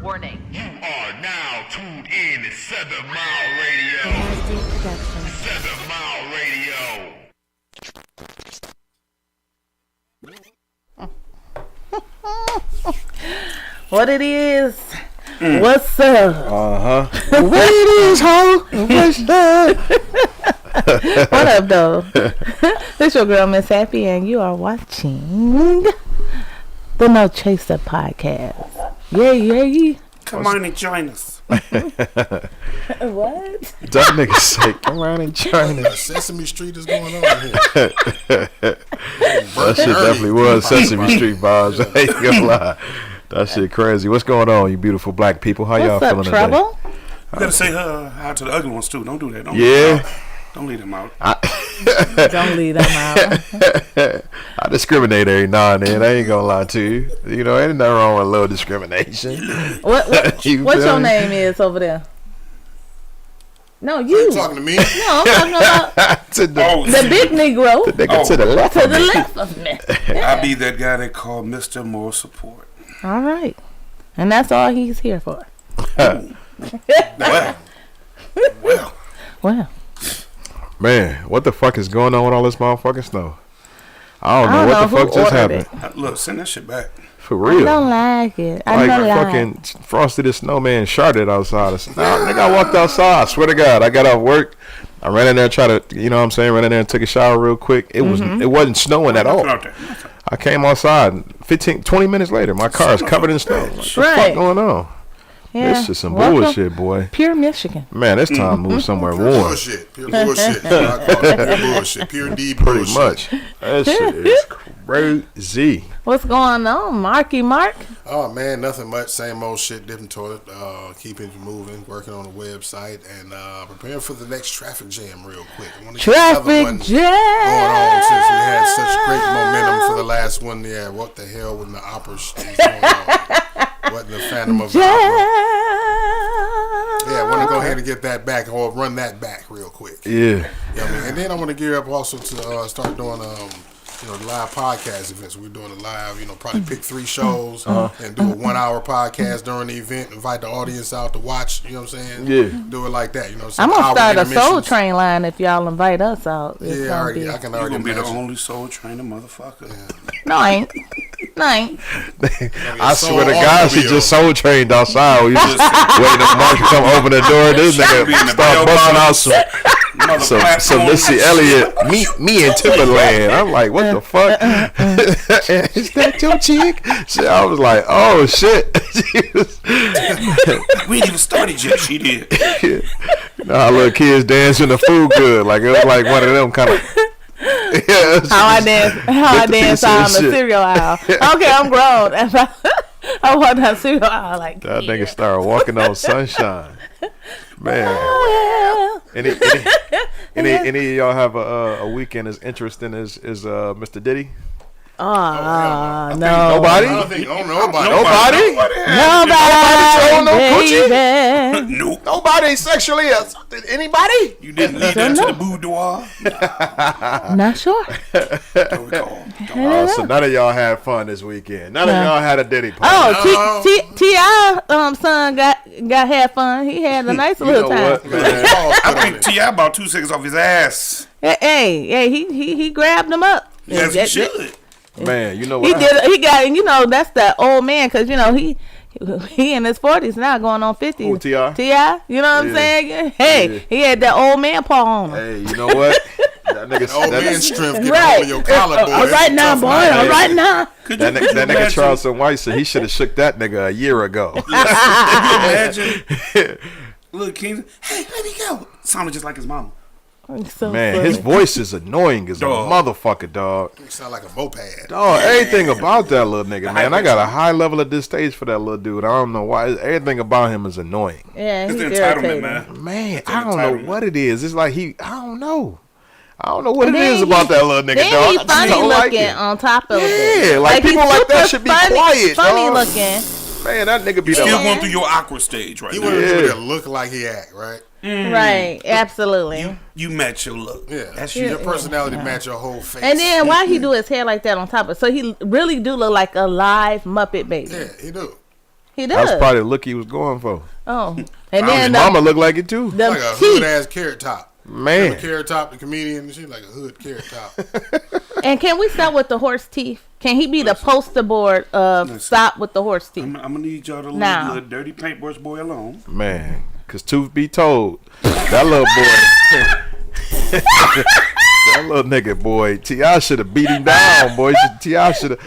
Warning. You are now tuned in to 7 Mile Radio. 7 Mile Radio. What it is? What's up? What it is, ho? What's up? What up, though? This your girl, Miss Happy, and you are watching the No Chaser podcast. Yay. Come on and join us. What? That nigga say, come around and join us. Sesame Street is going on here. That shit definitely was Sesame Street vibes. I ain't gonna lie. That shit crazy. What's going on, you beautiful black people? How y'all What's up, feeling trouble? today? You gotta say hi to the ugly ones too. Don't do that. Don't leave them out. Don't leave them out. I discriminate every now and then. I ain't gonna lie to you. You know, ain't nothing wrong with a little discrimination. What your name is over there? No, you. Are you talking to me? No, I'm talking about To the big Negro. the nigga to the left. To of the me. left of me. I'll be that guy they call Mr. More Support. All right. And that's all he's here for. Well. Man, what the fuck is going on with all this motherfucking snow? I don't know what the fuck just happened. Look, send that shit back. For real. I don't like it. I Like don't like fucking Frosty the Snowman sharded outside. Nigga, I walked outside. I swear to God, I got off work. I ran in there, ran in there and took a shower real quick. It wasn't snowing at all. I came outside 20 minutes later. My car is covered in snow. What the fuck going on? Yeah. This is some Welcome. bullshit, boy. Pure Michigan. Man, it's time to move somewhere Pure warm. bullshit. Pure bullshit. I call it pure bullshit. Pure D bullshit. Pretty much. That shit is crazy. What's going on, Marky Mark? Oh man, nothing much. Same old shit, dipping toilet, keeping it moving, working on the website, and preparing for the next traffic jam real quick. I wanna get another Traffic one jam. going on since we had such great momentum for the last one. Yeah, what the hell with the opera is going on? What the Phantom of the Opera? Yeah, I want to go ahead and get that back, or run that back real quick. Yeah. You know what I mean? And then I want to gear up also to start doing live podcast events. We're doing a live, probably pick 3 shows and do a 1-hour podcast during the event. Invite the audience out to watch. You know what I'm saying? Yeah. Do it like that. I'm gonna start a Soul Train line if y'all invite us out. It's Yeah, I can You're already gonna be the imagine. only Soul Trainer motherfucker. No, I ain't. I swear to God, she just soul trained outside. We just waiting for Mark to come open the door. This nigga start busting out some Missy Elliott, me and Timberland. I'm like, what the fuck? Is that your chick? So I was like, oh shit. We ain't even started yet. She did. You know how little kids dance in the food good. Like it was like one of them kind of. How I dance out on the cereal aisle. Okay, I'm grown. I walk down the cereal aisle like that nigga started walking on sunshine. Man, any of y'all have a weekend as interesting as Mr. Diddy? no. Nobody? I don't think nobody. Nobody? Nobody. Nope. Nobody sexually assaulted anybody? You didn't lead them to the boudoir. Not sure. Don't recall. So none of y'all had fun this weekend. None of y'all had a Diddy party. Oh, T.I. son got had fun. He had a nice little time. What, man? I think T.I. about 2 seconds off his ass. Hey, he grabbed him up. Yes, he should. Man, you know He what? did. He got, that's the old man, because he in his 40s now, going on 50. Who, T.I.? T.I., you know what I'm saying? Hey, he had that old man paw on him. Hey, you know what? That nigga, Old man strength get Right. over your collar, boy. All right now, boy. All right now. that nigga Charleston White said he should have shook that nigga a year ago. Imagine. Little King, hey, let me go. Sounded just like his mama. So Man, funny. his voice is annoying as a motherfucker, dog. You sound like a moped. Dog, everything about that little nigga, man. I got a high level of distaste for that little dude. I don't know why. Everything about him is annoying. Yeah, It's he's the entitlement, irritating. man. Man, It's I don't know entitlement. what it is. It's like I don't know. I don't know what it is about that little nigga, Then dog. he I just funny don't like looking it. on top of it. Yeah, like people he's like that super should be quiet, Funny dog. looking. Man, that nigga be Still that. going through your awkward stage right He now. wanted Yeah. to look like he act, right? Right, absolutely. You match your look. Yeah, that's your personality match your whole face. And then why he do his hair like that on top of it? So he really do look like a live Muppet baby. Yeah, he do. He does. That's probably the look he was going for. Oh, and then His mama looked like it too. the Like a teeth. hood ass Carrot Top. Man, Carrot Top, the comedian, she like a hood Carrot Top. And can we start with the horse teeth? Can he be the poster board of stop with the horse teeth? I'm gonna need y'all to leave Now. the dirty paintbrush boy alone. man. Cause truth be told, that little boy, that little nigga boy, T.I. should have beat him down, boy. T.I. should have.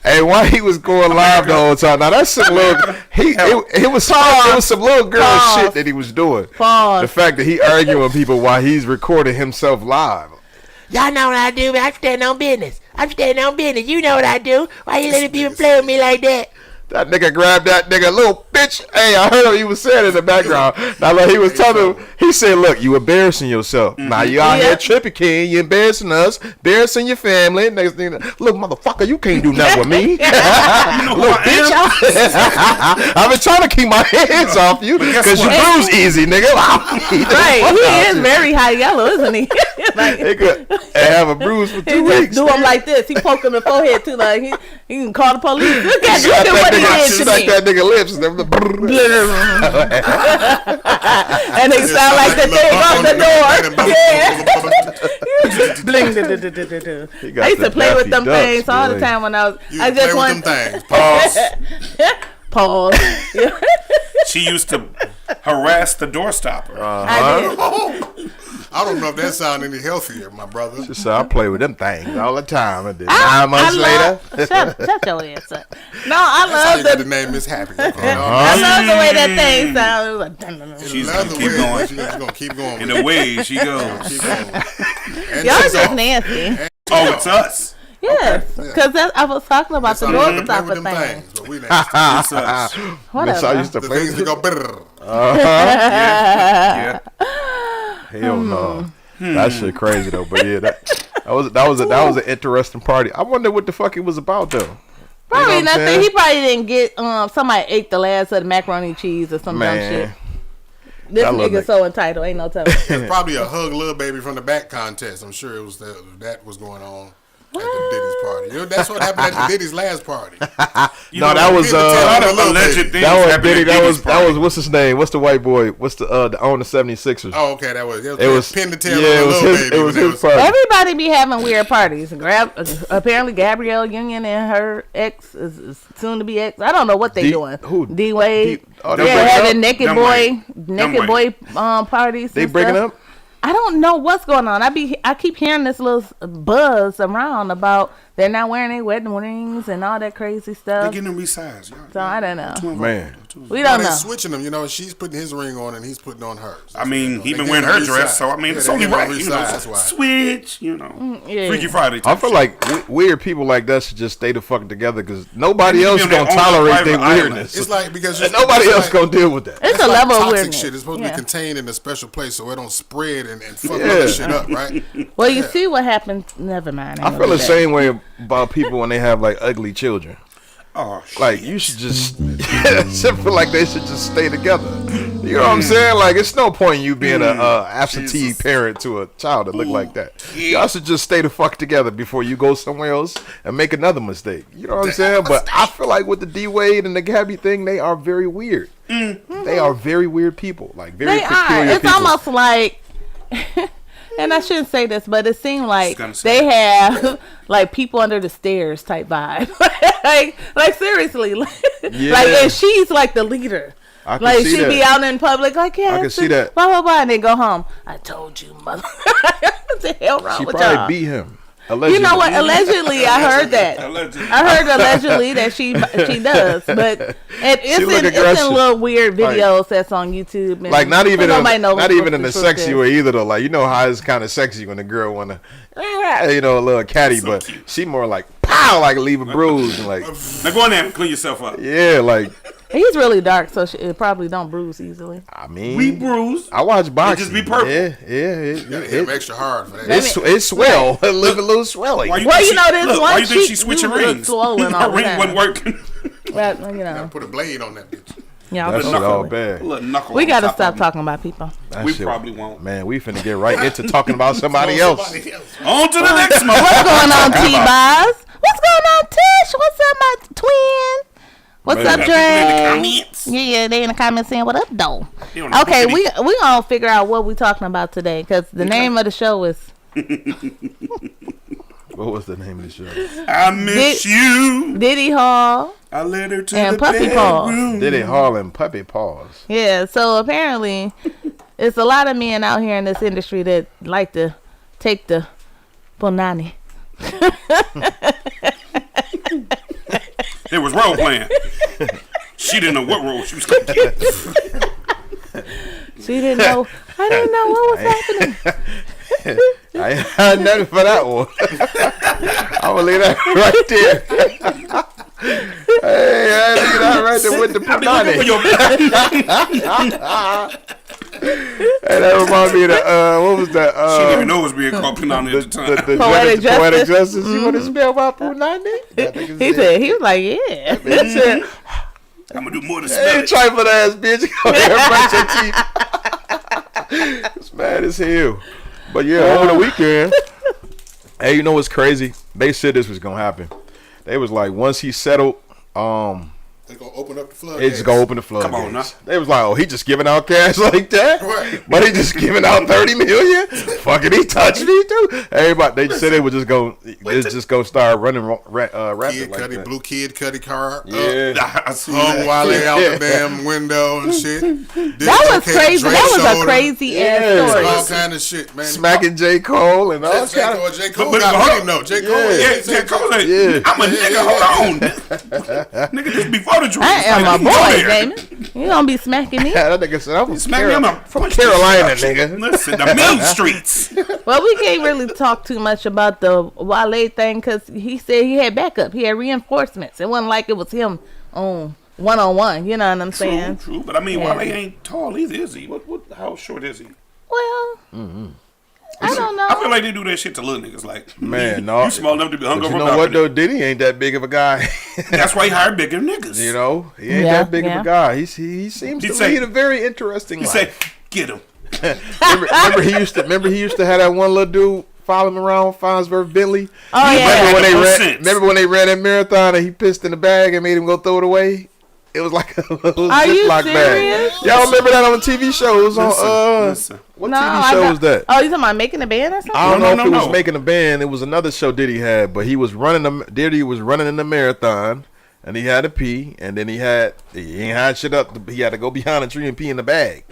Hey, why he was going live the whole time? Now that's some little. It was some little girl shit that he was doing. Pause. The fact that he arguing with people while he's recording himself live. Y'all know what I do, man. I'm standing on business. You know what I do. Why you letting people play with me like that? That nigga grabbed that nigga, little bitch. Hey, I heard him. He was saying in the background. Now, like, he was telling him, he said, look, you embarrassing yourself. Now, you out here tripping, kid. You embarrassing us, embarrassing your family. Next thing, look, motherfucker, you can't do nothing with me. Look, bitch, I've been trying to keep my hands off you because you bruise easy, nigga. Right, he is very high yellow, isn't he? Like, He could have a bruise for 2 he weeks. just do him like this. He poke him in the forehead too. Like he can call the police. Look at what he did to Like me. that nigga lips. And And they sound like the thing off the door. Yeah. Bling. I used to play with them things all the time when I was. I just play want with them things. Pause. She used to harass the doorstopper. I did. I don't know if that sound any healthier, my brother. She said, I play with them things all the time. And then 9 months later. Shut your ass up. No, That's I how love you got the the. name Miss Happy. I love the way that thing sounds. It was like, dun, dun, dun. She's gonna keep going. She's gonna keep going. In the way she goes. Keep going. And Y'all she's just off. nasty. Oh, it's us. Yes, because I was talking about the Play door with stopper them thing. things, but we nasty. It's us. Miss I Whatever. used to The play things that go better. Yeah. Hell no. That shit crazy though. But yeah, that was an interesting party. I wonder what the fuck it was about though. Probably You know what I'm nothing. saying? He probably didn't get somebody ate the last of the macaroni and cheese or some dumb shit. Man, This that little nigga nigga. so entitled, ain't no telling. There's probably a hug little baby from the back contest. I'm sure it was that was going on at the Diddy's party. You know, that's what happened at the Diddy's last party. no, that was A lot of little alleged baby. things that was happened Diddy. at That Diddy's party. was what's his name? What's the white boy? What's the owner 76ers? Oh, okay, that was It was pin the tail yeah, on the little baby. it was but that his party. Everybody be having weird parties. Apparently, Gabrielle Union and her ex is soon to be ex. I don't know what they doing. Who? D Wade. Oh, Yeah, they breaking having up? naked Dumb boy Wade. parties. They and breaking stuff. up? I don't know what's going on. I keep hearing this little buzz around about they're not wearing their wedding rings and all that crazy They stuff. getting them resized. Y'all. So I don't know. Man. We Well, don't they're know. switching them. You know, she's putting his ring on and he's putting on hers. I mean, he They been give wearing them her resize. dress, so I mean, Yeah, it's they only give them right. You know, resize, that's why. switch. You know, Yeah. Freaky Friday. I type feel shit. like weird people like that should just stay the fuck together because nobody They else need to be gonna on their own tolerate private their island. weirdness. It's like because And nobody it's else like- gonna deal with that. It's a like level of toxic weirdness. shit. It's supposed to Yeah. be contained in a special place so it don't spread and fuck Yeah. other shit up, right? Well, you Yeah. see what happened. Never mind. I feel the same way about people when they have like ugly children. Oh, shit. Like you should just I feel like they should just stay together. You know what I'm saying? Like it's no point in you being a absentee Jesus. parent to a child that look like that. Y'all should just stay the fuck together before you go somewhere else and make another mistake. You know what I'm saying? But I feel like with the D Wade and the Gabby thing, they are very weird. They are very weird people. Like very They are. peculiar It's people. almost like, and I shouldn't say this, but it seemed like gonna say they have like people under the stairs type vibe. like seriously, Yeah. like and she's like the leader. I can Like see she that. be out in public, like yeah, I can it's see a- that. Blah blah blah, and they go home. I told you, mother. What the hell wrong She with probably y'all? beat him. You Allegedly. know what? Allegedly, I heard that. Allegedly. I heard allegedly that she does, but it's look in aggressive. little weird videos that's on YouTube. And Like not even nobody knows not what even in the truth sexy is. way either though. Like you know how it's kind of sexy when the girl wanna, you know, a little catty, So but cute. she more like pow, like leave a bruise, and like Now go in there and clean yourself up. yeah, like He's really dark, so it probably don't bruise easily. I mean, We bruise. I watch boxing. just be purple. Yeah, Gotta hit them extra hard for that. it swell, a little swelling. Why you Well, think you know, there's look, one why you think cheek she switching you look rings? swollen all Her the ring time. wasn't working. Well, you know, Put a blade on that bitch. Yeah, That shit all bad. we gotta stop talking about people. We probably won't. Man, we finna get right into talking about somebody else. On to the next one. What's going on, T-Boz? What's going on, Tish? What's up, my twin? What's up, Dre? Yeah, they in the comments saying, what up, though? Okay, we gonna figure out what we talking about today, because the name of the show is... What was the name of the show? I miss you. Diddy Hall. I led her to and the Puppy Paws. Diddy Hall and Puppy Paws. Yeah, so apparently it's a lot of men out here in this industry that like to take the punani. It was role playing. She didn't know what role she was going to get. She didn't know. I didn't know what was happening. I ain't had nothing for that one. I'm gonna leave that right there. Hey, I leave that right there with the punani. Hey, that reminds me of the what was that? She didn't even know it was being called punani at the time. The Poetic Justice. You want to spell about punani? He said, he was like, yeah. He said, I'm gonna do more than hey, smell it. trifling ass bitch, go ahead and brush your teeth. It's mad as hell. But yeah, over the weekend, hey, you know what's crazy? They said this was gonna happen. They was like, once he settled, They gonna open up the floodgates. they just gonna open the floodgates. Come on now. They was like, oh, he just giving out cash like that, Right. but he just giving out 30 million. Fucking, he touched me too. Everybody, they said they would just go, start running rapping Kid like Cudi, that. blue Kid Cudi car. Yeah. I see Hung that. Wale out the damn window and shit. That was crazy. That was a crazy ass story. All kind of shit, man. Smacking J. Cole and all J. kind Cole, of. J. Cole But got hold money, on. no. J. Cole. Yeah, J. Cole. Like, Yeah. I'm a nigga. Hold on. Nigga, this before the dream. I am a boy, baby. You gonna be smacking me? That nigga said, I'm Smack me, I'm a from Carolina, nigga. Listen, the mill streets. Well, we can't really talk too much about the Wale thing because he said he had backup. He had reinforcements. It wasn't like it was him on one-on-one. You know what I'm saying? True. But I mean, Wale ain't tall either, is he? How short is he? Well, I don't know. I feel like they do that shit to little niggas. Like, Man, no. you small enough to be hung But over. you know what though? Diddy ain't that big of a guy. That's why he hired bigger niggas. You know, he ain't Yeah, that big of yeah. a guy. He seems to lead a very interesting He life. said, "Get him." remember he used to have that one little dude follow him around Farnsworth Bentley. Oh, yeah. Remember when they ran that marathon and he pissed in the bag and made him go throw it away? It was like a little Are you Ziploc bag. serious? Y'all remember that on TV shows? Listen. What No, TV show was that? Oh, you talking about making a band or something? I don't know if it was No. making a band. It was another show Diddy had, but he was Diddy was running in the marathon, and he had to pee, and then he ain't had shit up. He had to go behind a tree and pee in the bag,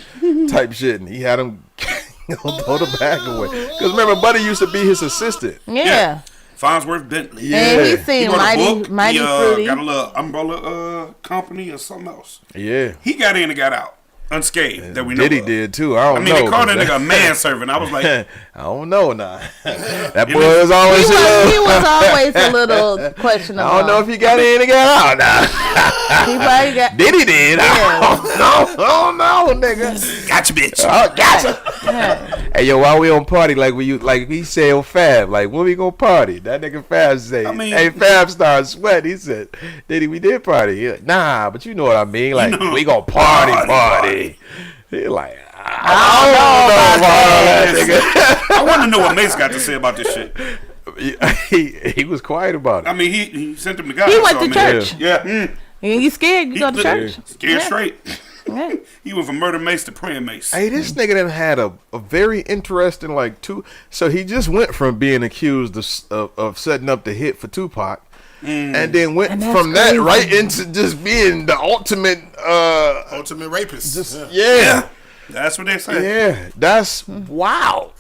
type shit, and he had him throw the bag away. Because remember, Buddy used to be his assistant. Yeah. Farnsworth Bentley. And he Yeah, seemed He wrote a book. mighty He fruity. got a little umbrella company or something else. yeah. He got in and got out unscathed. That we know. Diddy of. did too. I don't I mean, know. they called that 'cause nigga a manservant. I was like, I don't know now. That You boy know, was always He in love. was always a little questionable. I don't know if he got in and got out now. He probably got. Diddy did. I don't know, nigga. "Gotcha, bitch." Oh, gotcha. Yeah. Hey, yo, while we on party, like he said on Fab, like, when we gonna party? That nigga Fab say, I mean- hey, Fab started sweating. He said, Diddy, we did party. He like, nah, but you know what I mean. Like, know, we gonna party. He like, I don't know about I want to know what Mace got to say about this shit. that, he was quiet about it. I mean, he sent him to God. He went so, to I mean, church. Yeah. And you scared? You go to church? Scared Yeah. straight. Yeah. He went from murder Mace to praying Mace. Hey, this nigga done had a very interesting, like, so he just went from being accused of setting up the hit for Tupac, and then went And that's from that crazy. right into just being the ultimate, Ultimate rapist. yeah. That's what they say. Yeah, that's wow.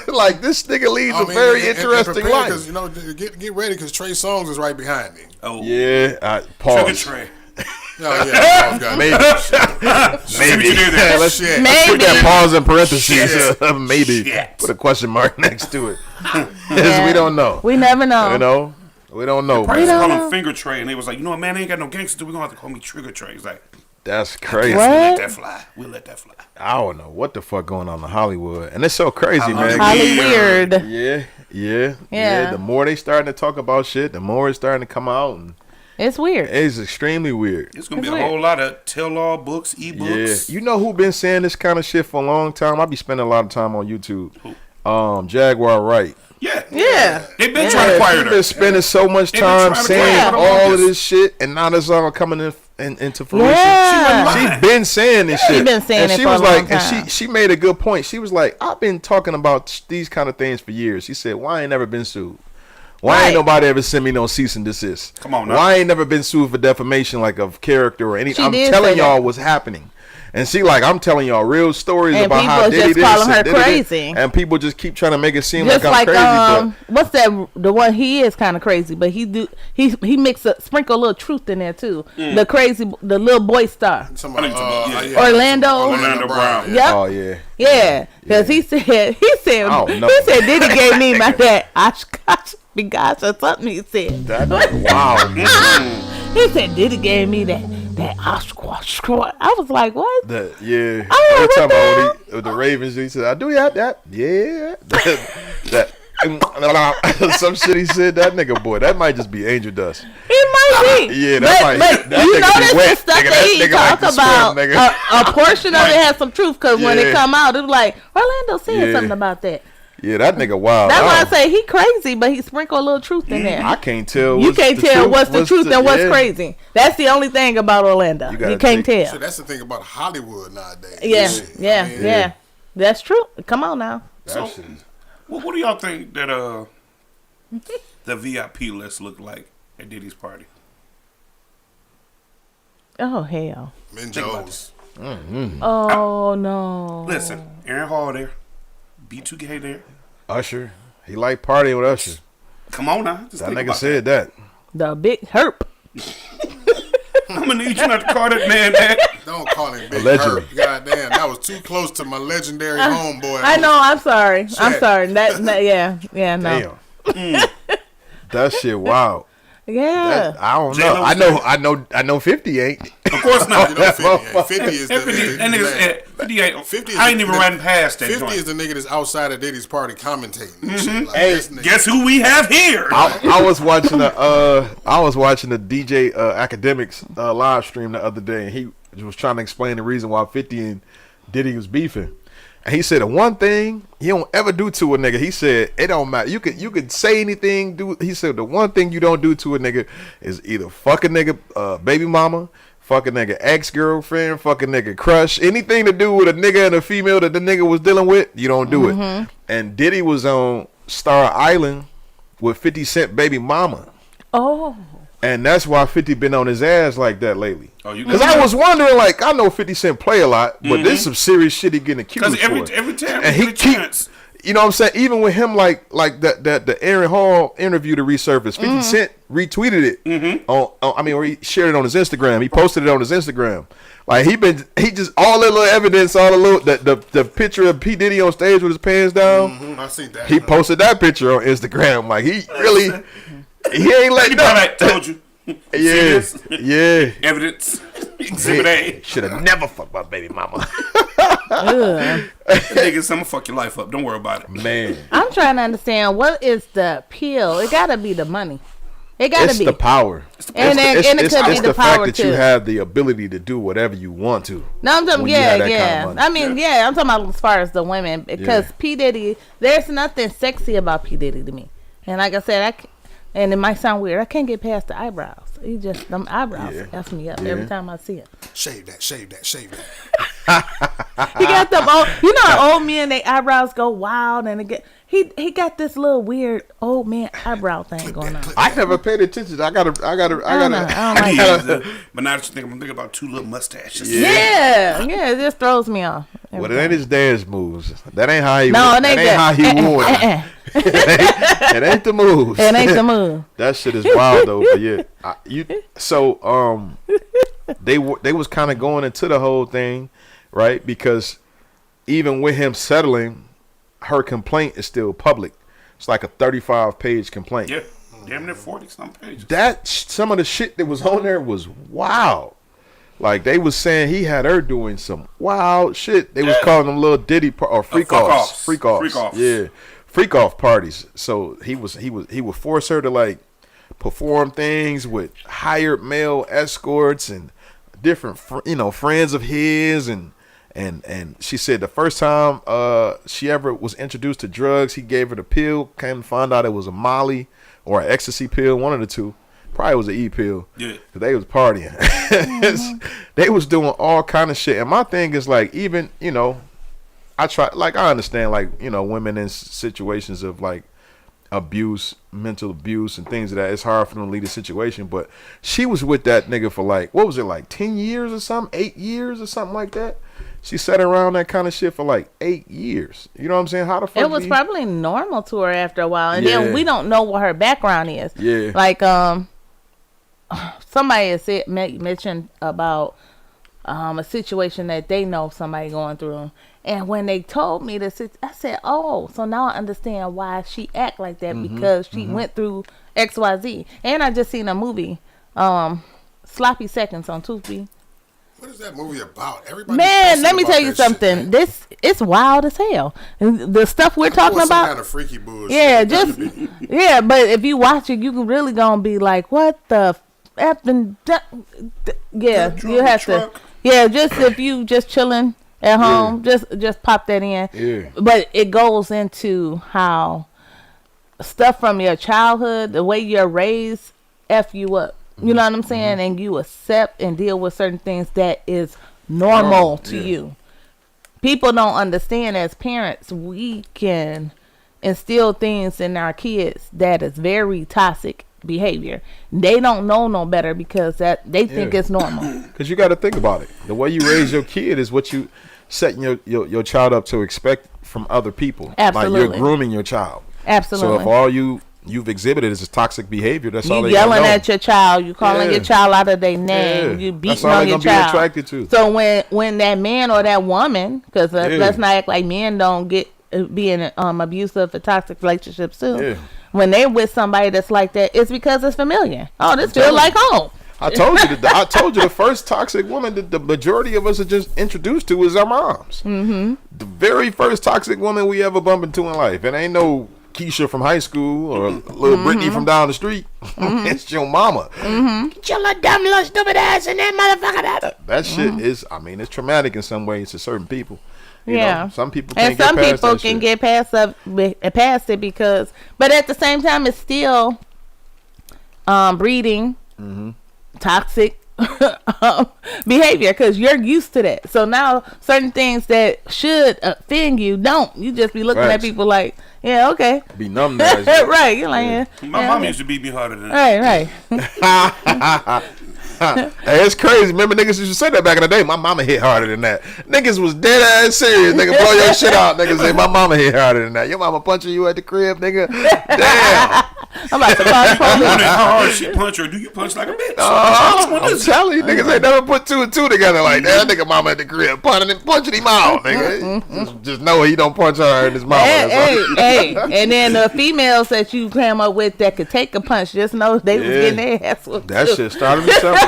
Like, this nigga leads a very interesting life. Because, you know, get ready because Trey Songz is right behind me. Oh, Yeah, Trigger pause. Trey. Oh, yeah. Maybe. Maybe. Maybe. You do that. Yeah, let's Shit. put Maybe. that pause in parentheses. Shit. Maybe. Shit. Put a question mark next to it. 'Cause Yeah. we don't know. We never know. You know? We don't know. Probably Man. call know. him Finger Trey, and they was like, you know what, man, they ain't got no gangsters. We're gonna have to call me Trigger Trey. He's like, That's crazy. What? we'll let that fly. We'll let that fly. I don't know what the fuck going on in Hollywood. And it's so crazy, man. Holly weird. Yeah. Yeah. The more they starting to talk about shit, the more it's starting to come out. And It's weird. It's extremely weird. It's gonna be a whole lot of tell-all books, ebooks. Yeah, you know who been saying this kind of shit for a long time? I be spending a lot of time on YouTube. Jaguar Wright. Yeah. They've been trying to acquire her. They've been spending so much time saying all of this shit, and now it's all coming into fruition. Yeah. She's been saying this shit. She's been saying it she for was a long like, time. and she made a good point. She was like, I've been talking about these kind of things for years. She said, why I ain't never been sued? Why ain't nobody ever sent me no cease and desist? Come on now. Why I ain't never been sued for defamation like of character or anything? I'm did telling say y'all that. what's happening. And she like, I'm telling y'all real stories And about how people Diddy just this calling her and Diddy crazy. this, and people just keep trying to make it seem Just like I'm crazy. what's that? The one he is kind of crazy, but he sprinkle a little truth in there too. The little boy star, Orlando Brown. Yep. Oh yeah. Yeah, because he said Diddy gave me that Oshkosh Bigosh or something. He said Wow. he said Diddy gave me that Oshkosh. I was like, what? Yeah. Oh, Every time what the Ravens, he said, I do have that. Yeah. that some shit he said. That nigga boy, that might just be angel dust. It might be. Yeah, that but that you nigga be notice wet. the stuff Nigga, that he nigga like talk to swim, about. nigga. A portion of it has some truth because when it Yeah. come out, it was like Orlando said Yeah. something about that. Yeah, that nigga wild. That's why I say he crazy, but he sprinkle a little truth in there. I can't tell. You can't tell what's the truth and what's crazy. That's the only thing about Orlando. You can't tell. So that's the thing about Hollywood nowadays. Yeah. That's true. Come on now. So, what do y'all think that the VIP list look like at Diddy's party? Oh hell. Minjos. Oh no. Listen, Aaron Hall there, B2K there. Usher. He like partying with Usher. Come on now. Just That think nigga about said that. The big herp. I'm gonna need you not to call that man that. Don't call him Big Allegedly. Herb. Goddamn, that was too close to my legendary homeboy. I know. I'm sorry. I'm Shit. sorry. Yeah. No. Damn. That shit wild. Yeah. I don't J-Lo know. I know 50 ain't. Of course not. You know, 50 is the 50, and niggas at 58. 50 is I ain't the- even riding past that 50 joint. is the nigga that's outside of Diddy's party commentating. And shit. Like, Hey, this nigga- Guess who we have here? I was watching the DJ Academics live stream the other day, and he was trying to explain the reason why 50 and Diddy was beefing. And he said the one thing you don't ever do to a nigga, he said it don't matter. You could say anything. He said the one thing you don't do to a nigga is either fuck a nigga baby mama, fuck a nigga ex-girlfriend, fuck a nigga crush, anything to do with a nigga and a female that the nigga was dealing with, you don't do it. And Diddy was on Star Island with 50 Cent baby mama. Oh. And that's why 50 been on his ass like that lately. Oh, you Because I was wondering, like, I know 50 Cent play a lot, but there's some serious shit he getting accused Because for. every time And he he get a chance. you know what I'm saying? Even with him, like that the Aaron Hall interview to resurface, 50 Cent retweeted it or he shared it on his Instagram. He posted it on his Instagram. Like he just all that little evidence, all the little the picture of P Diddy on stage with his pants down. I see that. He posted that picture on Instagram. Like he really. He ain't letting up. I told you. Yeah. Evidence. Exhibit A. Should have never fucked my baby mama. Niggas, I'm gonna fuck your life up. Don't worry about it. Man. I'm trying to understand what is the appeal. It gotta be the money. It gotta It's be the power. And it could be it's the the power fact that too. you have the ability to do whatever you want to. No, I'm talking. when you have that Yeah. kind of money. I mean, yeah. I'm talking about as far as the women because P Diddy. There's nothing sexy about P Diddy to me. And like I said, and it might sound weird. I can't get past the eyebrows. He just them eyebrows F me up every time I see him. Shave that. He got them old. You know how old men their eyebrows go wild and it get. He got this little weird old man eyebrow thing going on. I never paid attention. I gotta. I don't like that. But now that you think, I'm thinking about two little mustaches. Yeah, it just throws me off. Well, it ain't his dance moves. That ain't how he. No, it ain't that. How he wore it. It ain't the moves. It ain't the move. That shit is wild though. But yeah, they was kind of going into the whole thing, right? Because even with him settling, her complaint is still public. It's like a 35-page complaint. Yeah, damn near 40-some pages. Some of the shit that was on there was wild. Like they was saying he had her doing some wild shit. They was calling them little Diddy freak offs. Yeah, freak off parties. So he would force her to like perform things with hired male escorts and different, friends of his, and she said the first time she ever was introduced to drugs, he gave her the pill. Came to find out it was a Molly or an ecstasy pill, one of the two. Probably was an E pill. Yeah, cause they was partying. They was doing all kind of shit. And my thing is like, even I understand women in situations of like abuse, mental abuse, and things of that. It's hard for them to lead a situation. But she was with that nigga for like, what was it, like 10 years or something, 8 years or something like that. She sat around that kind of shit for like 8 years. You know what I'm saying? How the fuck? It was probably normal to her after a while, and then we don't know what her background is. Yeah, like somebody had mentioned about a situation that they know somebody going through. And when they told me this, I said, oh, so now I understand why she act like that, because she went through XYZ. And I just seen a movie, Sloppy Seconds on Tubi. What is that movie about? Everybody, man, let me tell you something. It's wild as hell. The stuff we're talking about, kind of freaky bullshit. Yeah, but if you watch it, you can really gonna be like, what the effing? Yeah, you have to. Yeah, just if you just chilling at home, just pop that in. Yeah. But it goes into how stuff from your childhood, the way you're raised, F you up. You know what I'm saying? And you accept and deal with certain things that is normal to you. People don't understand, as parents, we can instill things in our kids that is very toxic behavior. They don't know no better because they think it's normal. Because you got to think about it. The way you raise your kid is what you setting your child up to expect from other people. Absolutely. Like you're grooming your child. Absolutely. So if all you've exhibited is toxic behavior, that's all they yelling know. at your child, you calling your child out of their name, you beating on your child. Be attracted to. So when that man or that woman, because let's not act like men don't get being abusive or toxic relationships too. Yeah. When they're with somebody that's like that, it's because it's familiar. Oh, this feels like home. I told you the first toxic woman that the majority of us are just introduced to is our moms. The very first toxic woman we ever bump into in life. It ain't no Keisha from high school or little Brittany from down the street. It's your mama. Get your little dumb little stupid ass in that motherfucker. That shit is, it's traumatic in some ways to certain people. You know, some people can't get past it because, but at the same time, it's still breeding toxic behavior because you're used to that. So now certain things that should offend you don't. You just be looking at people like, yeah, okay. Be numb to that. Right. You're like, my mom used to beat me harder than that. Right. Hey, it's crazy. Remember niggas used to say that back in the day. My mama hit harder than that. Niggas was dead ass serious. Nigga, blow your shit out. Niggas say my mama hit harder than that. Your mama punching you at the crib, nigga. Damn. I'm about to call the police. How hard she punch or do you punch like a bitch? I'm telling you, niggas ain't never put two and two together like that. Nigga mama at the crib punching him out, nigga. Just know he don't punch her in his mouth. Hey. And then the females that you came up with that could take a punch, just know they was getting their ass whooped. That shit started to separate.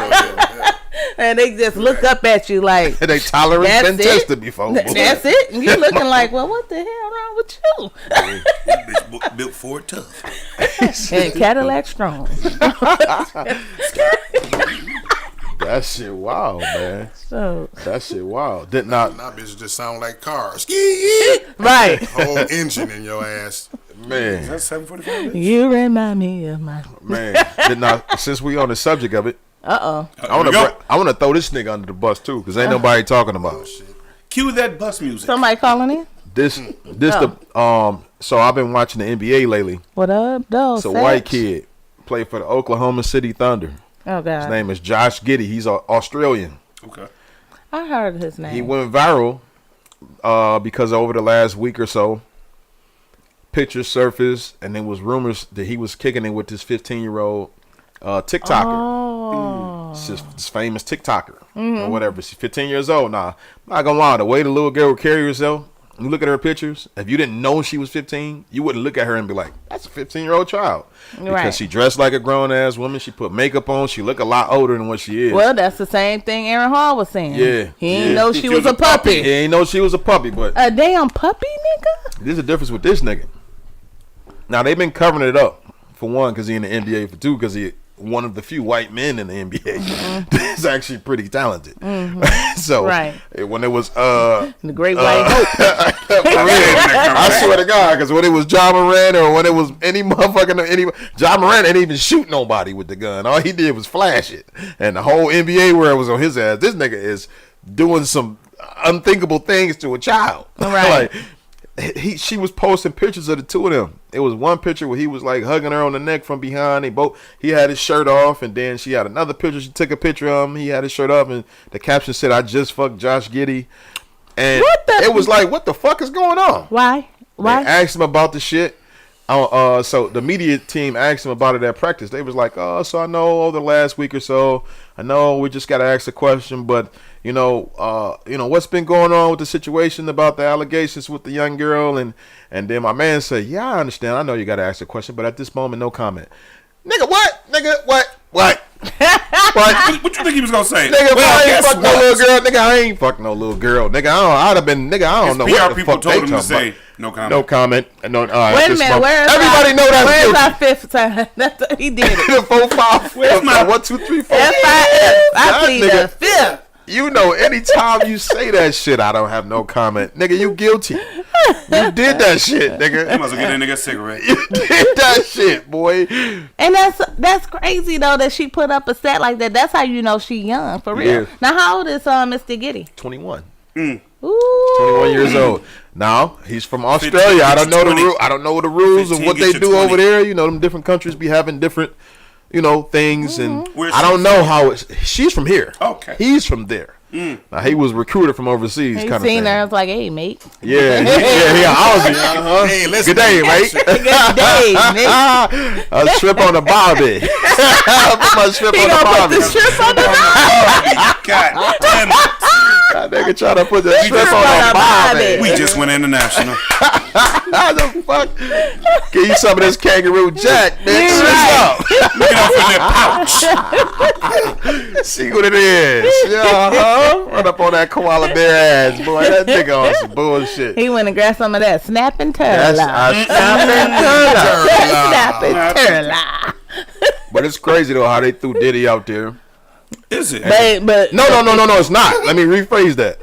And they just look up at you like they tolerance been tested before. That's it. And you looking like, well, what the hell wrong with you? Bitch built Ford tough. And Cadillac strong. That shit wild, man. That shit wild. Did not. That bitch just sound like cars. Right. Whole engine in your ass. Man. Is that 745? You remind me of my man. Did not. Since we on the subject of it. I want to throw this nigga under the bus too, cause ain't nobody talking about shit. Cue that bus music. Somebody calling in. So I've been watching the NBA lately. What up, though? It's a white kid played for the Oklahoma City Thunder. Oh God. His name is Josh Giddey. He's Australian. Okay. I heard his name. He went viral because over the last week or so, pictures surfaced and there was rumors that he was kicking it with this 15-year-old TikToker. Oh. This famous TikToker or whatever. She's 15 years old now. I'm not gonna lie, the way the little girl would carry herself, you look at her pictures, if you didn't know she was 15, you wouldn't look at her and be like, that's a 15-year-old child. Because she dressed like a grown-ass woman. She put makeup on. She look a lot older than what she is. Well, that's the same thing Aaron Hall was saying. Yeah. He didn't know she was a puppy. He didn't know she was a puppy, but a damn puppy, nigga? There's a difference with this nigga. Now, they've been covering it up for one, because he in the NBA. For two, because he one of the few white men in the NBA. That's actually pretty talented. So when it was the Great White Hope, I swear to God, because when it was John Moran or when it was any motherfucking John Moran didn't even shoot nobody with the gun. All he did was flash it, and the whole NBA world was on his ass. This nigga is doing some unthinkable things to a child. Right. She was posting pictures of the two of them. It was one picture where he was like hugging her on the neck from behind. He had his shirt off, and then she had another picture. She took a picture of him. He had his shirt off, and the caption said, "I just fucked Josh Giddey." And it was like, what the fuck is going on? Why? They asked him about the shit. So the media team asked him about it at practice. They was like, so I know over the last week or so, I know we just got to ask a question, but you know, what's been going on with the situation about the allegations with the young girl, and then my man said, yeah, I understand. I know you got to ask a question, but at this moment, no comment. Nigga, what? Nigga, what? What? What you think he was gonna say? Nigga, I ain't fuck no little girl. Nigga, I ain't fuck no little girl. Nigga, I don't know what the fuck they talking about. No comment. No comment. No. Wait a minute. Everybody know that's where's guilty. our fifth time? He did it. 4, 5. Where's my 1, 2, 3, 4? I plead the fifth. You know, anytime you say that shit, I don't have no comment. Nigga, you guilty. You did that shit, nigga. You must have get that nigga a cigarette. You did that shit, boy. And that's crazy though that she put up a set like that. That's how you know she young for real. Yeah. Now how old is Mr. Giddey? 21. Ooh. 21 years old. Now he's from Australia. I don't know the rules of what they do 20. over there. You know, them different countries be having different, things, and Where's I don't know how she's from here. Okay. He's from there. Now he was recruited from overseas. He kind of seen thing. her. I was like, hey, mate. Yeah, Aussie. Hey, listen. Good day, mate. Good day, mate. A shrimp on the barbie. I put my shrimp He on the gonna put barbie. the shrimp on the barbie. God damn it. That nigga trying to put the shrimp on the barbie. We just went international. How the fuck? Give you some of this kangaroo jack, bitch. Right. What's up? Get off in that pouch. See what it is. Run up on that koala bear ass, boy. That nigga on some bullshit. He went and grabbed some of that snapping turtle. Snapping turtle. But it's crazy though how they threw Diddy out there. Is it? But No, it's not. Let me rephrase that.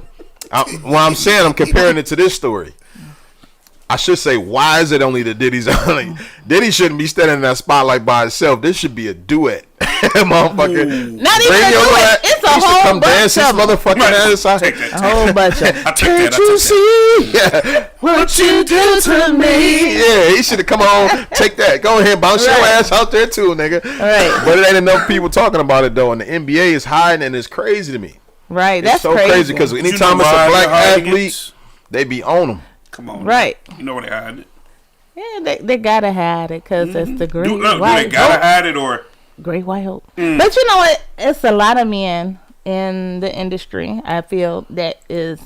I'm saying, I'm comparing it to this story. I should say, why is it only the Diddy's only? Diddy shouldn't be standing in that spotlight by himself. This should be a duet. Motherfucker. not even a duet. It's a whole come bunch dance his of them. motherfucking ass out. Take that. A whole bunch of. Can't you see what you do to me? Yeah, he should have come on, take that. Go ahead, bounce your ass out there too, nigga. Right. But it ain't enough people talking about it though, and the NBA is hiding, and it's crazy to me. Right. It's That's so crazy because anytime it's a black athlete, they be on them. Come on. Right. You know where they hide it. Yeah, they gotta hide it because it's the great Do they white gotta hope. hide it or? Great white hope. But you know what? It's a lot of men in the industry. I feel that is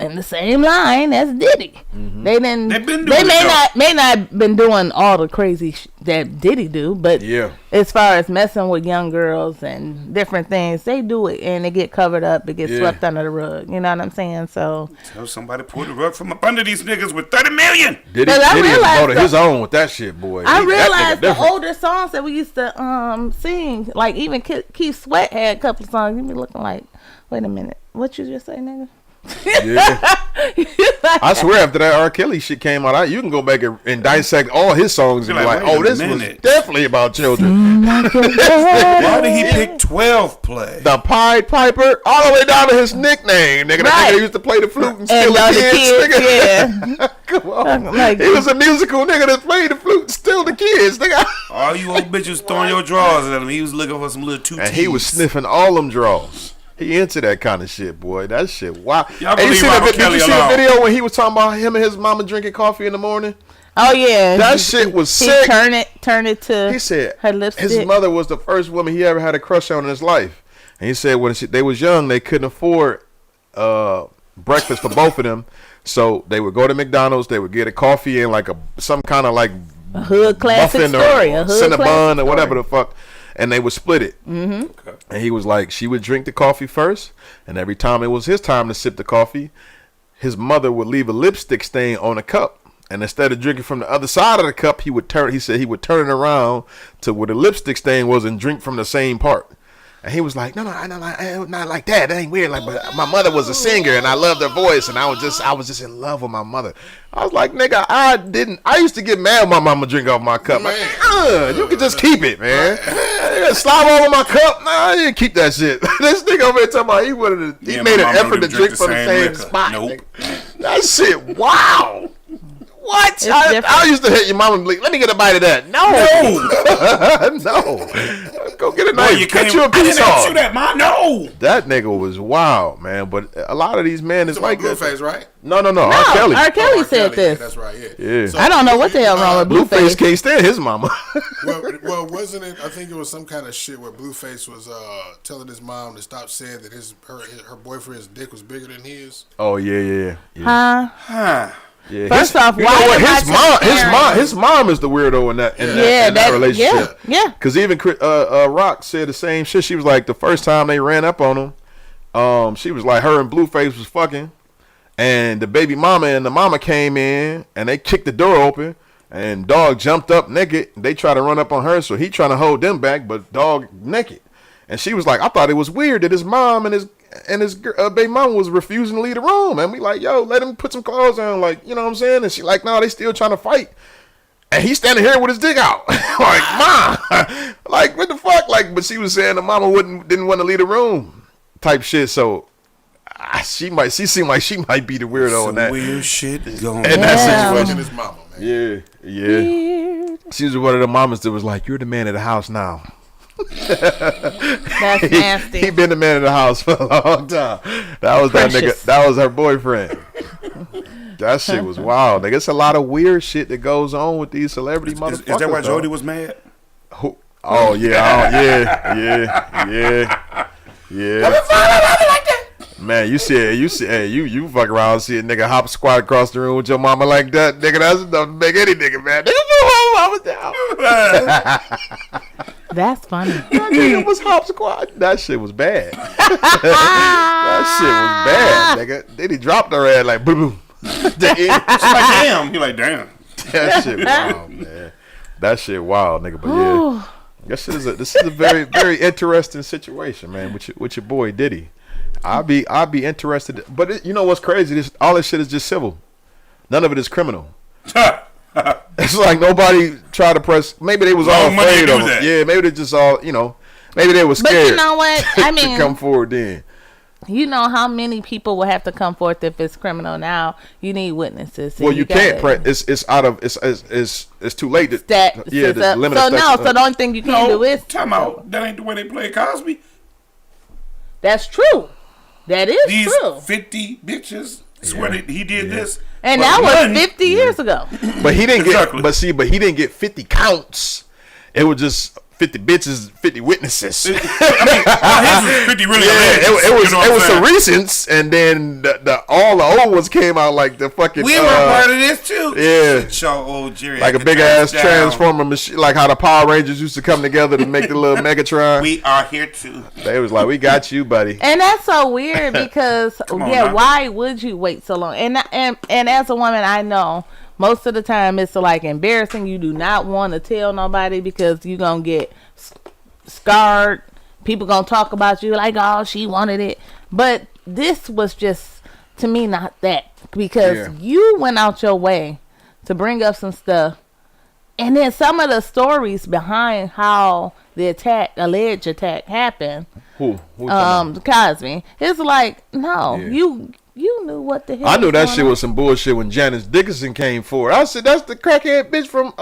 in the same line as Diddy. They didn't. They've been doing They it, may not been doing all the crazy that Diddy do, but Yeah. as far as messing with young girls and different things, they do it and they get covered up. It gets Yeah. swept under the rug. You know what I'm saying? So Tell somebody pull the rug from up under these niggas with 30 million. Diddy Cause I is realized voted his own with that shit, boy. I That nigga realized the different. older songs that we used to sing, like even Keith Sweat had a couple of songs. You be looking like, wait a minute, what you just say, nigga? Yeah. I swear, after that R. Kelly shit came out, you can go back and dissect all his songs and be You're like, like, wait oh, a this was minute. definitely about children. Why did he pick 12 play? The Pied Piper, all the way down to his nickname, nigga. The Right. nigga used to play the flute and steal the all kids, nigga. yeah. Come on. Like- He was a musical nigga that played the flute and steal the kids, nigga. All you old bitches throwing your drawers at him. He was looking for some little two And he was sniffing all them draws. He into that kind of shit, boy. That shit, wow. Y'all Hey, you believe see Robert did you Kelly see the alone. video when he was talking about him and his mama drinking coffee in the morning? Oh yeah, That shit was he sick. turn it to He said her lipstick. his mother was the first woman he ever had a crush on in his life. And he said when they was young, they couldn't afford breakfast for both of them. So they would go to McDonald's, they would get a coffee and like some kind of like a hood classic muffin story, or a hood Cinnabon classic or whatever story. the fuck. And they would split it. And he was like, she would drink the coffee first, and every time it was his time to sip the coffee, his mother would leave a lipstick stain on a cup. and instead of drinking from the other side of the cup, he said he would turn it around to where the lipstick stain was and drink from the same part. And he was like, no, not like that. That ain't weird. Like, but my mother was a singer, and I loved her voice, and I was just in love with my mother. I was like, nigga, I used to get mad when my mama drink off my cup. Like, you can just keep it, man. Slide over my cup. Nah, I didn't keep that shit. This nigga over here talking about he made an effort to drink from the same spot. Nope. That shit, wow. What? I used to hit your mama and be like, let me get a bite of that. No. No. Go get a knife. Cut you a piece off. You that, man. No. That nigga was wild, man. But a lot of these men is like Blueface, right? No. R. Kelly. R. Kelly said this. That's right. Yeah. So, I don't know what the hell wrong with Blueface. Can't stand his mama. well, wasn't it? I think it was some kind of shit where Blueface was telling his mom to stop saying that her boyfriend's dick was bigger than his. Oh yeah. Huh. Yeah. First off, why his mom is the weirdo in that relationship. Yeah. Because even Rock said the same shit. She was like, the first time they ran up on him, she was like, her and Blueface was fucking, and the baby mama and the mama came in and they kicked the door open, and dog jumped up naked. They tried to run up on her, so he trying to hold them back, but dog naked. And she was like, I thought it was weird that his mom and his baby mama was refusing to leave the room. And we like, yo, let him put some clothes on. Like, you know what I'm saying? And she like, no, they still trying to fight. And he's standing here with his dick out. Like, mom. Like, what the fuck? Like, but she was saying the mama didn't want to leave the room type shit. So she seemed like she might be the weirdo in that. Weird shit going on. In that situation. His mama, man. Yeah. Weird. She was one of the mamas that was like, you're the man of the house now. That's nasty. He been the man of the house for a long time. That was Precious. That nigga. That was her boyfriend. That shit was wild. Nigga, it's a lot of weird shit that goes on with these celebrity motherfuckers. Is that why Jody was mad? Oh yeah. Man, you fuck around and see a nigga hop squat across the room with your mama like that, nigga. That's enough to make any nigga mad. Nigga, mama down. That's funny. That nigga was hop squat. That shit was bad. That shit was bad, nigga. Then he dropped her ass like boom. She's like, damn. You like, damn. That shit wild, man. That shit wild, nigga. But yeah, this is a very, very interesting situation, man. With your boy Diddy. I'd be interested, but you know what's crazy? All this shit is just civil. None of it is criminal. It's like nobody tried to press. Maybe they was all afraid of it. Yeah, maybe they just all, maybe they were scared. But you know what? I mean, to come forward then. You know how many people will have to come forth if it's criminal now? You need witnesses. Well, you can't press. It's too late. So the only thing you can do is time out. That ain't the way they play Cosby. That's true. That is These true. 50 bitches swear that he did this. And that was 50 years ago. But he didn't get. But he didn't get 50 counts. It was just 50 bitches, 50 witnesses. I mean, his was 50 really. It was some recents, and then all the old ones came out like the fucking. We were part of this too. Yeah, show old Jerry like a big ass transformer machine, like how the Power Rangers used to come together to make the little Megatron. We are here too. They was like, we got you, buddy. And that's so weird because why would you wait so long? And as a woman, I know. Most of the time, it's like embarrassing. You do not want to tell nobody because you're going to get scarred. People going to talk about you like, oh, she wanted it. But this was just, to me, not that. Because you went out your way to bring up some stuff. And then some of the stories behind how the alleged attack happened. Who Cosby. It's like, no, you knew what the hell. I knew that shit was some bullshit when Janice Dickinson came forward. I said, that's the crackhead bitch from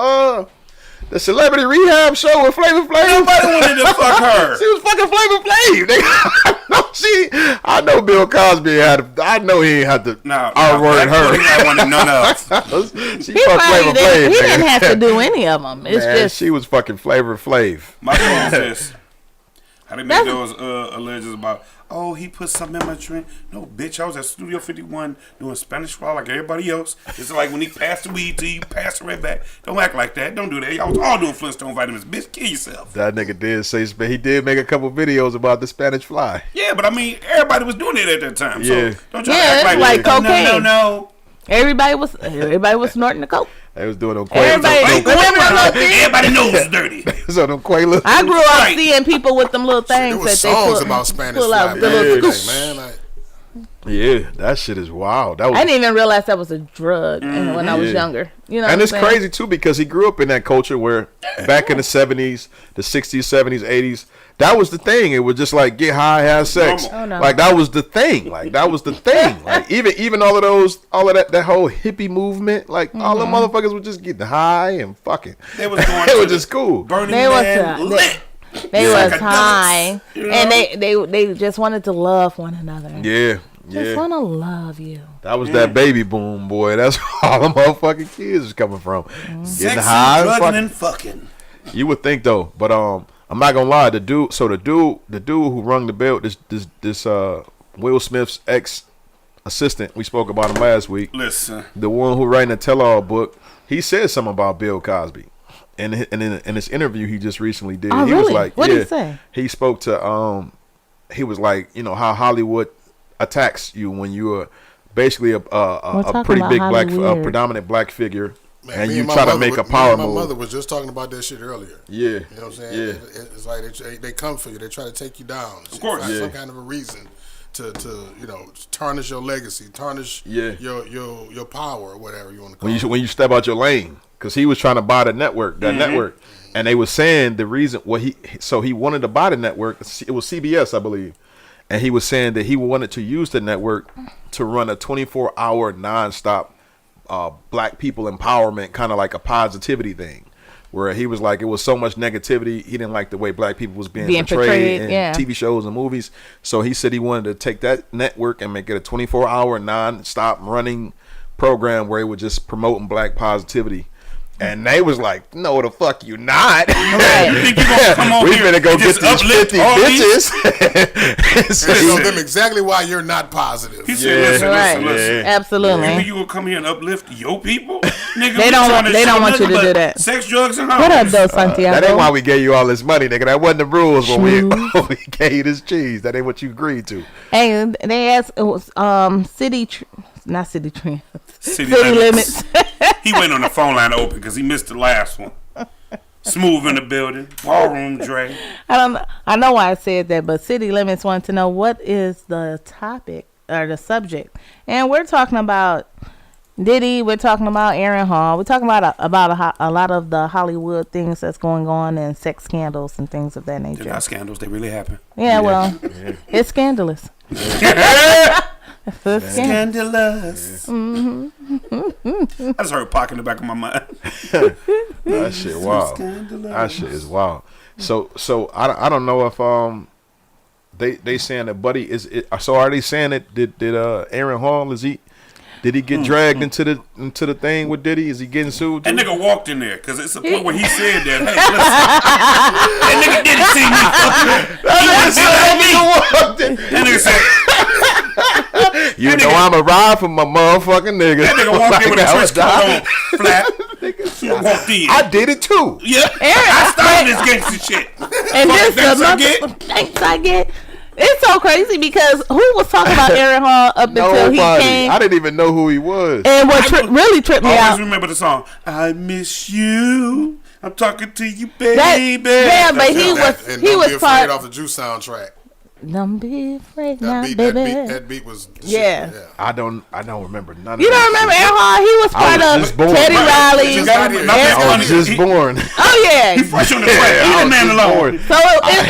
the Celebrity Rehab show with Flavor Flav. Nobody wanted to fuck her. She was fucking Flavor Flav. I know Bill Cosby I know he ain't had to outword her. I wanted none of. She fucked Flavor Flav. He didn't have to do any of them. It's just she was fucking Flavor Flav. My phone says, how they make those allegations about, oh, he put something in my drink. No, bitch, I was at Studio 51 doing Spanish fly like everybody else. It's like when he passed the weed to you, pass it right back. Don't act like that. Don't do that. Y'all was all doing Flintstone vitamins. Bitch, kill yourself. That nigga did say, he did make a couple videos about the Spanish fly. Yeah, but I mean, everybody was doing it at that time. Yeah. So don't try to act like cocaine. No. Everybody was snorting the coke. They was doing them Everybody knows it's dirty. So them Quaaludes. I grew up seeing people with them little things There was that they songs pull, about Spanish pull out Fly. the little scoop. Man, like, Yeah, that shit is wild. That was, I didn't even realize that was a drug when I was younger. You know, and what it's I'm saying? crazy too because he grew up in that culture where back in the 70s, the 60s, 70s, 80s, that was the thing. It was just like get high, have sex. Oh, no. Like that was the thing. Like that was the thing. Like even all of that whole hippie movement, like all the motherfuckers were just getting high and fucking. They was going It was just cool. Burning They Man was lit. they Yeah. was high, You know? and they just wanted to love one another. Yeah. Just want to love you. That was that baby boom, boy. That's where all the motherfucking kids is coming from. Getting Sexy, high, drugging, and and fucking. You would think though, but I'm not gonna lie. The dude who rung the bell, this Will Smith's ex assistant, we spoke about him last week. Listen, The one who writing the tell-all book, he said something about Bill Cosby, and in this interview he just recently did. Oh, he really? was like, What did he say? He spoke to he was like, you know how Hollywood attacks you when you're basically a pretty about big Hollywood. predominant black figure. man, And me you my try to mother make a was- power me and move. My mother was just talking about that shit earlier. Yeah. You know what I'm saying? Yeah. It's like they come for you. They try to take you down. Of course. Find Yeah. some kind of a reason to tarnish your legacy, tarnish Yeah. your power or whatever you want to call it. When you step out your lane, because he was trying to buy the network, network, and they were saying the reason he wanted to buy the network. It was CBS, I believe, and he was saying that he wanted to use the network to run a 24-hour nonstop black people empowerment, kind of like a positivity thing, where he was like, it was so much negativity, he didn't like the way black people was being portrayed in yeah. TV shows and movies. So he said he wanted to take that network and make it a 24-hour non-stop running program where it was just promoting black positivity. And they was like, no, the fuck you not. Right. you think you gonna come on We here finna go and get just these uplift 50 all these? bitches. And tell them exactly why you're not positive. He said, Right. listen. You Absolutely. think you gonna come here and uplift your people? Nigga, They we don't trying want- they show don't want you nothing to do but that. Sex, drugs, and What up, hoes. though, Santiago? That ain't why we gave you all this money, nigga. That wasn't the rules when we gave you this cheese. That ain't what you agreed to. And they asked, it was not city trends, City city limits. He went on the phone line open because he missed the last one. Smooth in the building. Ballroom Dre. I know why I said that, but city limits want to know what is the topic or the subject, and we're talking about Diddy. We're talking about Aaron Hall. We're talking about a lot of the Hollywood things that's going on and sex scandals and things of that They're nature. not scandals. They really happen. Yeah, well, it's scandalous. It's Scandalous. I just heard Pac in the back of my mind. That shit wild. That shit is wild. So I don't know if they saying that Buddy is it. So are they saying that did Aaron Hall did he get dragged into the thing with Diddy? Is he getting sued? That nigga walked in there because it's a point where he said that. Hey, listen, that nigga didn't see me fucking. That nigga said. You know I'm a ride for my motherfucking nigga. That nigga walked in with a trench coat on, flat. He walked in. I did it too. Yeah, I started this gangster shit. And this Thanks the I get. thanks I get. It's so crazy because who was talking about Aaron Hall up until he Nobody. came? I didn't even know who he was. And what really tripped me Always out. remember the song. I miss you. I'm talking to you, That, baby. yeah, but he And was Don't Be Afraid part. off the Juice soundtrack. Don't be afraid now, That baby. that beat was the Yeah. shit. I don't remember none of You don't that remember shit. Aaron Hall? He was part was of just born. Teddy Riley. Just got here. I was just born. Oh yeah. He fresh on the track. I Leave was the man just alone. born. So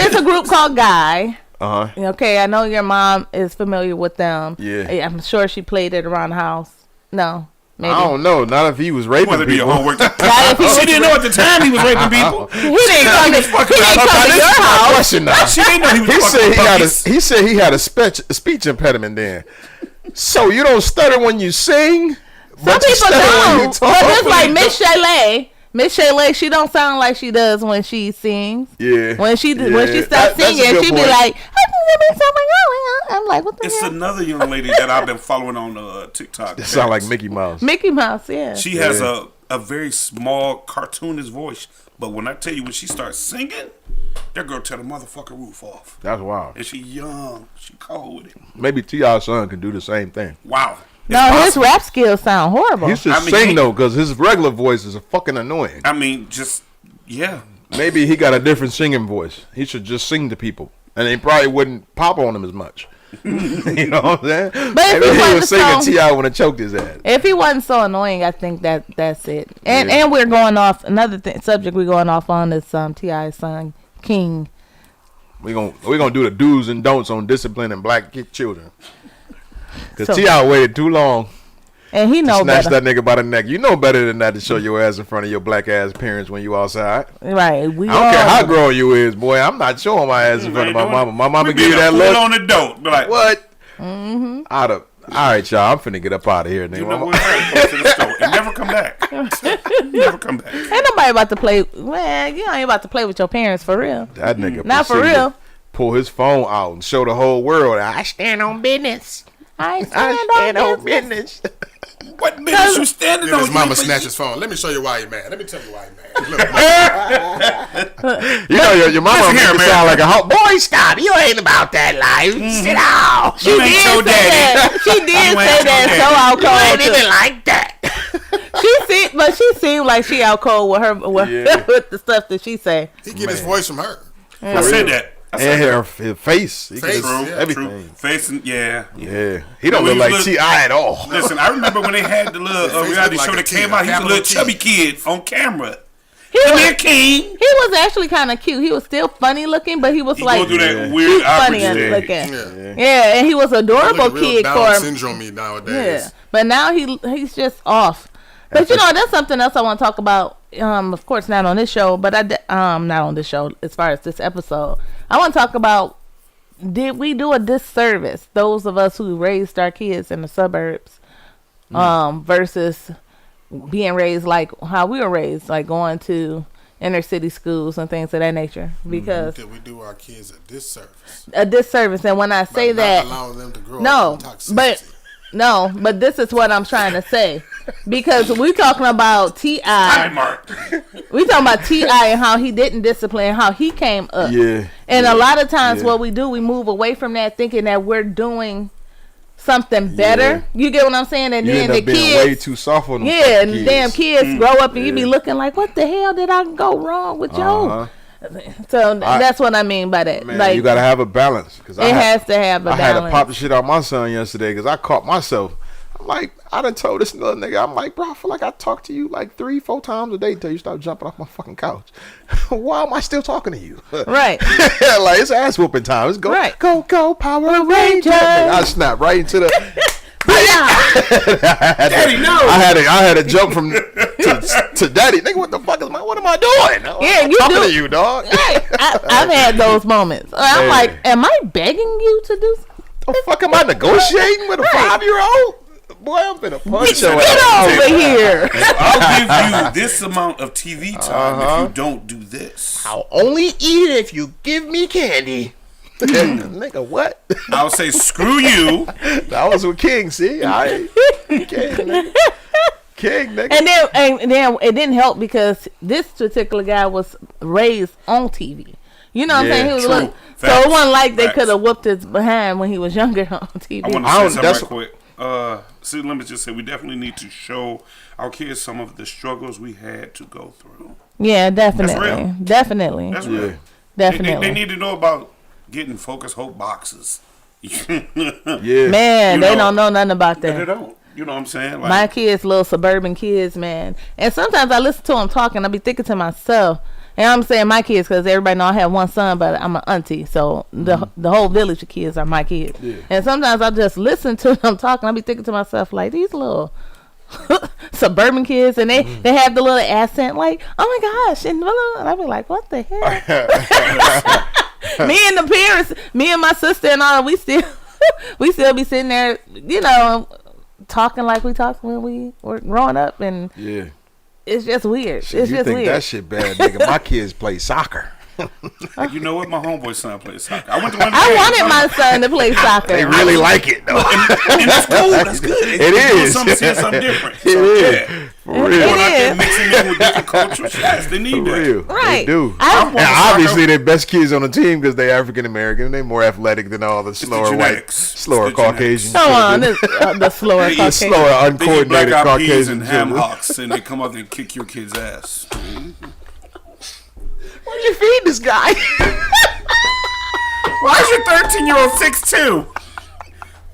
it's a group called Guy. Uh-huh. Okay, I know your mom is familiar with them. Yeah. I'm sure she played it around the house. No, maybe. I don't know. Not if he was raping Whether it be your people. homework. Not if he She didn't know at the time he was raping people. He didn't come to your house. Question now. She didn't know he was He fucking said puppies. he said he had a speech impediment then. So you don't stutter when you sing? Some but you people stutter when you don't. talk? But just like Miss Shaylee. Miss Shaylee, she don't sound like she does when she sings. Yeah. When she starts That's a singing, good she be point. like, I'm like, what the It's hell? another young lady that I've been following on TikTok. It sound like Mickey Mouse. Mickey Mouse, yeah. She has a very small cartoonish voice, but when I tell you when she starts singing, that girl tear the motherfucking roof off. That's wild. And she young, she cold with it. Maybe T.I.'s son can do the same thing. Wow. No, his rap skills sound horrible. He should sing though, because his regular voice is fucking annoying. I mean, yeah. Maybe he got a different singing voice. He should just sing to people, and they probably wouldn't pop on him as much. You know what I'm saying? But if maybe he was singing T.I. when it choked his ass. If he wasn't so annoying, I think that's it. And we're going off another subject we're going off on is T.I.'s son King. We're gonna do the do's and don'ts on disciplining black children. Because T.I. waited too long. And he know snatch better. That nigga by the neck. You know better than that to show your ass in front of your black ass parents when you outside. Right. I don't care how grown you is, boy. I'm not showing my ass in front of my mama. My mama give you that look. on the dope. Be like, what? Mm-hmm. All right, y'all. I'm finna get up out of here, nigga. You know what? Go to the store and never come back. Never come back. Ain't nobody about to play. Man, you ain't about to play with your parents for real. That nigga. Not for real. Pull his phone out and show the whole world. I stand on business. I stand on business. What business you standing on? His mama snatch his phone. Let me show you why you mad. Let me tell you why you mad. You know your mama make you sound like a hoe. Boy, stop. You ain't about that life. Sit down. She did say that. She did say that so out cold. You ain't even like that. She seemed like she out cold with her with the stuff that she say. He get his voice from her. I said that. And her face. Everything. Face and yeah. He don't look like T.I. at all. Listen, I remember when they had the little reality show that came out. He was a little chubby kid on camera. He was actually kind of cute. He was still funny looking, but he was like that weird funny looking. Yeah, and he was adorable kid. Down syndrome nowadays. Yeah, but now he's just off. But you know, that's something else I want to talk about. Of course, not on this show, but not on this show as far as this episode. I want to talk about, did we do a disservice, those of us who raised our kids in the suburbs, versus being raised like how we were raised, like going to inner city schools and things of that nature? Because did we do our kids a disservice? A disservice, and when I say that, allowing them to grow up in toxicity. But this is what I'm trying to say, because we talking about T.I. We talking about T.I. and how he didn't discipline, how he came up. Yeah. And a lot of times what we do, we move away from that thinking that we're doing something better. Yeah. You get what I'm saying? And then the kids way too soft on them. Yeah, and damn kids grow up and you be looking like, what the hell did I go wrong with Joe? So that's what I mean by that. Man, like, you gotta have a balance. Cause has to have a balance. I had to pop the shit out my son yesterday because I caught myself. I'm like, I done told this little nigga, I'm like, bro, I feel like I talk to you like 3-4 times a day till you start jumping off my fucking couch. Why am I still talking to you? Right. Like, it's ass whooping time. It's go, Power Rangers. I snapped right into the... Daddy, no. I had to jump from to Daddy. Nigga, what the fuck what am I doing? I'm talking to you, dog. I've had those moments. I'm like, am I begging you to do something? The fuck am I negotiating with a 5-year-old? Boy, I'm finna punch your ass. Get over here. I'll give you this amount of TV time if you don't do this. I'll only eat it if you give me candy. Nigga, what? I'll say screw you. That was with King. See, King, nigga. And then it didn't help because this particular guy was raised on TV. You know what I'm saying? He was so it wasn't like they could have whooped his behind when he was younger on TV. I want to say something right quick. See, let me just say we definitely need to show our kids some of the struggles we had to go through. Yeah, definitely. That's real. Definitely. That's real. Definitely. They need to know about getting Focus Hope boxes. Man, they don't know nothing about that. They don't. You know what I'm saying? Like, my kids, little suburban kids, man. And sometimes I listen to them talking. I be thinking to myself, and I'm saying my kids because everybody know I have one son, but I'm an auntie, so the whole village of kids are my kids. Yeah. And sometimes I just listen to them talking. I be thinking to myself, like, these little suburban kids, and they have the little accent, like, oh my gosh, and I be like, what the hell? Me and the parents, me and my sister and all, we still be sitting there, you know, talking like we talked when we were growing up, and it's just weird. Shit, it's you just think weird. That shit bad, nigga. My kids play soccer. You know what? My homeboy's son plays soccer. I went to one. I wanted my son to play soccer. They really like it though. And that's cool. That's good. It is. Seeing something different. It is. For real. Going out there mixing in with different cultures. Yes, they need For that. real. Right. They do. I- And obviously they're best kids on the team because they African American. They're more athletic than all the slower white, slower Caucasian. Come on, the slower The Caucasian. slower, They get black uncoordinated eyed peas and Caucasian ham children. hocks, and they come out there and kick your kid's ass. Why'd you feed this guy? Why is your 13-year-old 6'2"?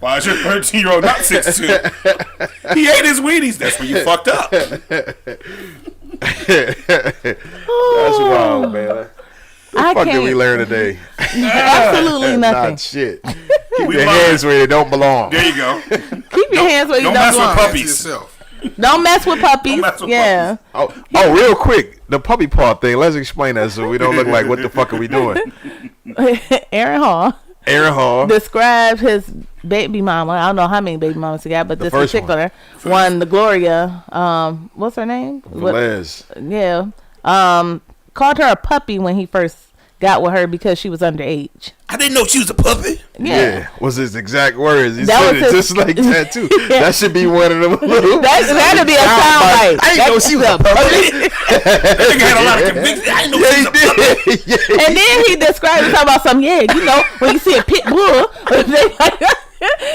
Why is your 13-year-old not 6'2"? He ate his Wheaties. That's when you fucked up. That's wild, man. What the I fuck did can't. we learn today? Absolutely nothing. Not shit. Keep We your learned. hands where they don't belong. There you go. Keep your hands where you don't don't mess with belong. To puppies. yourself. Don't mess with puppies. Don't mess with Yeah. Oh, real quick, the puppy paw thing. Let's explain that so we don't look like what the fuck are we doing? Aaron Hall Aaron Hall. described his baby mama. I don't know how many baby mamas he got, but The this first particular one, the Gloria. What's her name? Velez. Yeah. Called her a puppy when he first got with her because she was underage. I didn't know she was a puppy. Yeah. Was his exact words. He That said was it his- just like that too. That should be one of them little. That'd be a soundbite. I didn't know she was a puppy. That nigga had a lot of conviction. I didn't know she was a puppy. Yeah. And then he described it talking about some, you know, when you see a pit bull,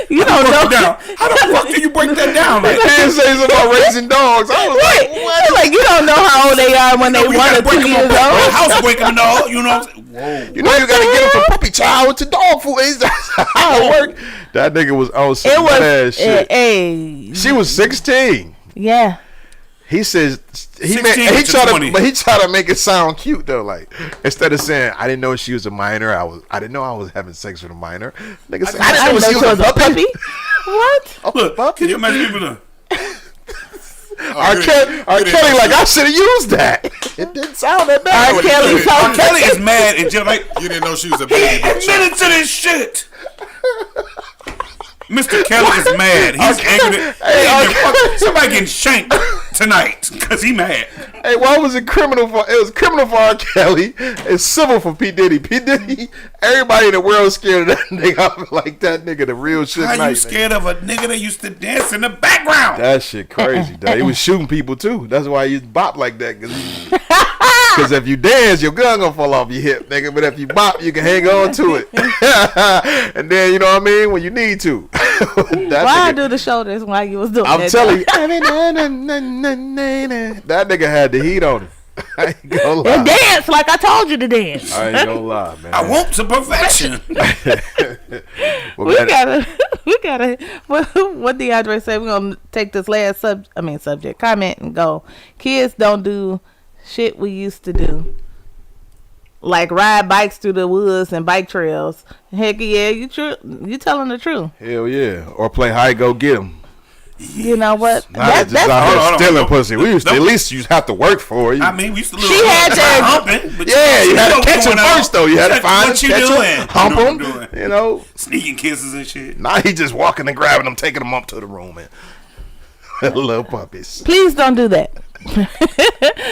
you don't know. Down. How the fuck do you break that down? Like, He say something about raising dogs. I was Right. like, what? It's like you don't know how old they are when they you 1 or gotta break 2 them years up, old. house break them and all. You know what I'm saying? Whoa. You know you gotta get him from puppy child to dog food. That's how it worked. That nigga was on some It was bad shit. She was 16. Yeah. He says he 16 he to tried 20. to, but he tried to make it sound cute though. Like instead of saying I didn't know she was a minor, I didn't know I was having sex with a minor. Nigga said I didn't know she was a puppy. What? Look, can you imagine people doing? R. Kelly, like I should have used that. It didn't sound that bad. R. Kelly R. told Kelly is mad and just like You didn't know she was a he baby bitch. admitted to this shit. Mr. Kelly is mad. He's angry. Somebody getting shanked tonight because he mad. Hey, why was it criminal for? It was criminal for R. Kelly. It's civil for P. Diddy. P. Diddy. Everybody in the world scared of that nigga. I feel like that nigga the real shit. How night, you scared of a nigga that used to dance in the background? That shit crazy, dog. He was shooting people too. That's why you bop like that. Because if you dance, your gun gonna fall off your hip, nigga. But if you bop, you can hang on to it. And then you know what I mean when you need to. Why do the shoulders while you was doing I'm that? telling you, that nigga had the heat on him. I ain't gonna lie. And dance like I told you to dance. I ain't gonna lie, man. I want to perfection. Well, We man, gotta. What DeAndre said? We're gonna take this last subject, comment, and go. Kids don't do shit we used to do, like ride bikes through the woods and bike trails. Heck yeah, you telling the truth. hell yeah. Or play hide go get him. You know what? Not just out hold here on, stealing hold on. pussy. We used to at least you have to work for it. I mean, we used to live. She had that- humping. But Yeah, you had to know catch him what's going first on. though. You had to find what him, you catch doing. him, hump You know him. what I'm doing. You know. Sneaking kisses and shit. Now he just walking and grabbing them, taking them up to the room and little puppies. Please don't do that.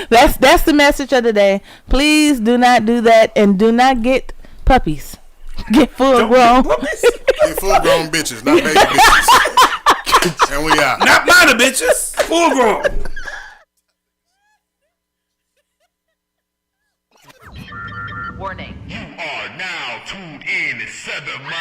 That's the message of the day. Please do not do that, and do not get puppies. Get full grown. They full grown bitches, not baby bitches. And we out. Not minor bitches. Full grown. You are now tuned in to 7 Mile